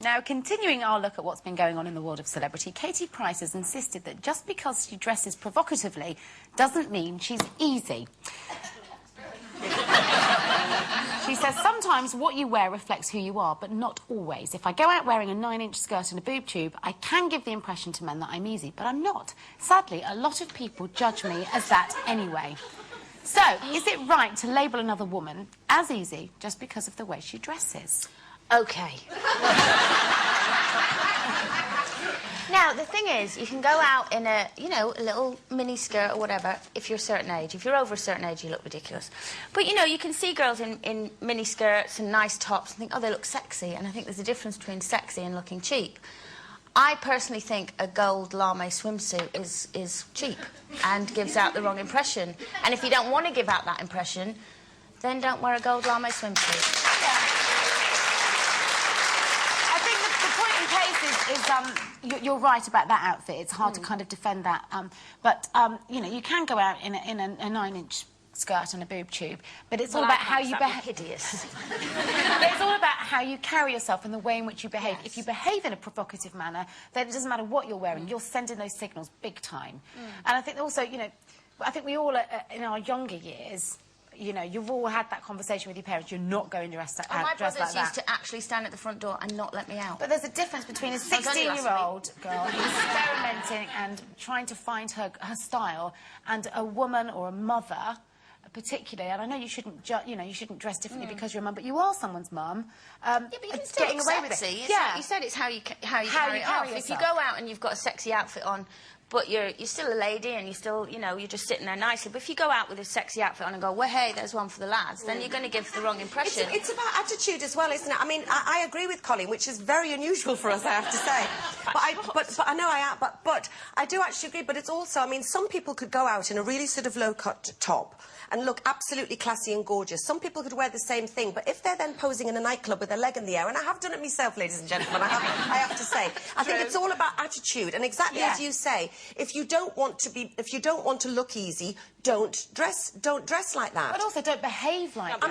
Now, continuing our look at what's been going on in the world of celebrity, Katie Price has insisted that just because she dresses provocatively doesn't mean she's easy. She says, sometimes what you wear reflects who you are, but not always. If I go out wearing a 9-inch skirt and a boob tube, I can give the impression to men that I'm easy, but I'm not. Sadly, a lot of people judge me as that anyway. So, is it right to label another woman as easy just because of the way she dresses? OK. Now, the thing is, you can go out in a, you know, a little mini skirt or whatever if you're a certain age. If you're over a certain age, you look ridiculous. But, you know, you can see girls in mini skirts and nice tops and think, oh, they look sexy. And I think there's a difference between sexy and looking cheap. I personally think a gold lame swimsuit is cheap and gives out the wrong impression. And if you don't want to give out that impression, then don't wear a gold lame swimsuit. You're right about that outfit. It's hard to kind of defend that. But you know, you can go out in a 9-inch skirt and a boob tube, but it's all about how you behave. Hideous. It's all about how you carry yourself and the way in which you behave. Yes. If you behave in a provocative manner, then it doesn't matter what you're wearing. You're sending those signals big time. And I think also, you know, I think we all, in our younger years, you know, you've all had that conversation with your parents. You're not going to dress like that. My brothers used to actually stand at the front door and not let me out. But there's a difference between a 16-year-old girl who's experimenting and trying to find her style, and a woman or a mother, particularly. And I know you shouldn't, you know, you shouldn't dress differently because you're a mum, but you are someone's mum. Yeah, but you can still getting look away sexy. with it. Yeah, you said it's how you carry it off. If you go out and you've got a sexy outfit on, but you're still a lady and you're still, you know, you're just sitting there nicely. But if you go out with a sexy outfit on and go, well, hey, there's one for the lads, then you're going to give the wrong impression. It's about attitude as well, isn't it? I mean, I agree with Coleen, which is very unusual for us, I have to say. But I know I am, but I do actually agree. But it's also, I mean, some people could go out in a really sort of low-cut top and look absolutely classy and gorgeous. Some people could wear the same thing, but if they're then posing in a nightclub with their leg in the air, and I have done it myself, ladies and gentlemen, I have to say, I think it's all about attitude. And exactly as you say, if you don't want to look easy, don't dress like that. But also don't behave like that.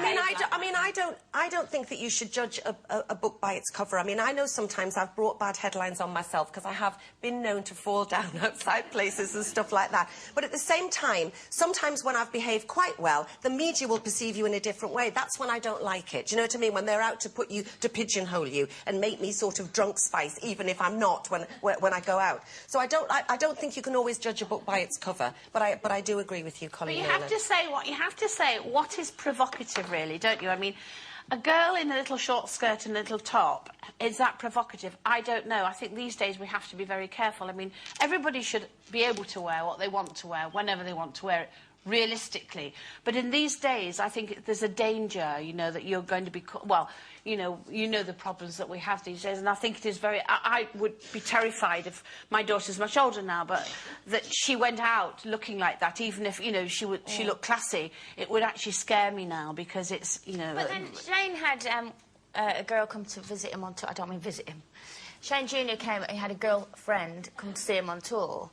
I don't think that you should judge a book by its cover. I mean, I know sometimes I've brought bad headlines on myself because I have been known to fall down outside places and stuff like that. But at the same time, sometimes when I've behaved quite well, the media will perceive you in a different way. That's when I don't like it. Do you know what I mean? When they're out to put you, to pigeonhole you and make me sort of drunk spice, even if I'm not when I go out. So I don't think you can always judge a book by its cover. But I do agree with you, Coleen. But you have to say what is provocative, really, don't you? I mean, a girl in a little short skirt and a little top, is that provocative? I don't know. I think these days we have to be very careful. I mean, everybody should be able to wear what they want to wear, whenever they want to wear it, realistically. But in these days, I think there's a danger, you know, that you're going to be... Well, you know the problems that we have these days, and I think it is very... I would be terrified if my daughter's much older now, but that she went out looking like that, even if, you know, she looked classy, it would actually scare me now, because it's, you know... But then Shane had a girl come to visit him on tour. I don't mean visit him. Shane Jr. came, he had a girlfriend come to see him on tour.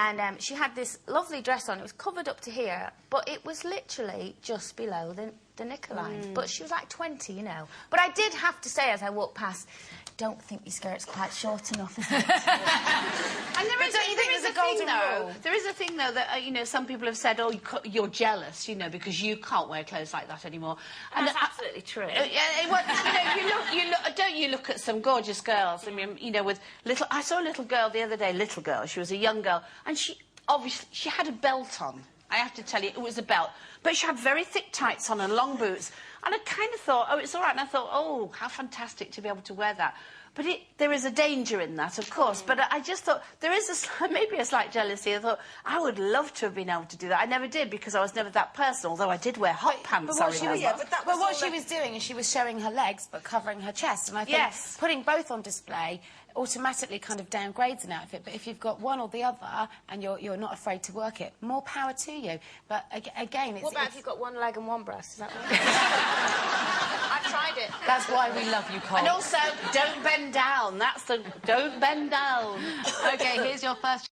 And she had this lovely dress on. It was covered up to here, but it was literally just below the knicker-line. But she was like 20, you know. But I did have to say, as I walked past, don't think your skirt's quite short enough, is it? And there is a thing, though, that, you know, some people have said, oh, you're jealous, you know, because you can't wear clothes like that anymore. And that's absolutely true. Don't you look at some gorgeous girls? I mean, you know, with little... I saw a little girl the other day, little girl, she was a young girl, and she had a belt on. I have to tell you, it was a belt. But she had very thick tights on and long boots. And I kind of thought, oh, it's all right. And I thought, oh, how fantastic to be able to wear that. But there is a danger in that, of course. But I just thought, there is maybe a slight jealousy. I thought, I would love to have been able to do that. I never did, because I was never that person, although I did wear hot pants. But what she was doing is she was showing her legs but covering her chest. And I think putting both on display automatically kind of downgrades an outfit. But if you've got one or the other and you're not afraid to work it, more power to you. But again, it's... What about if you've got one leg and one breast? Is that right? I've tried it. That's why we love you, Cole. And also, don't bend down. That's the... Don't bend down. OK, here's your first...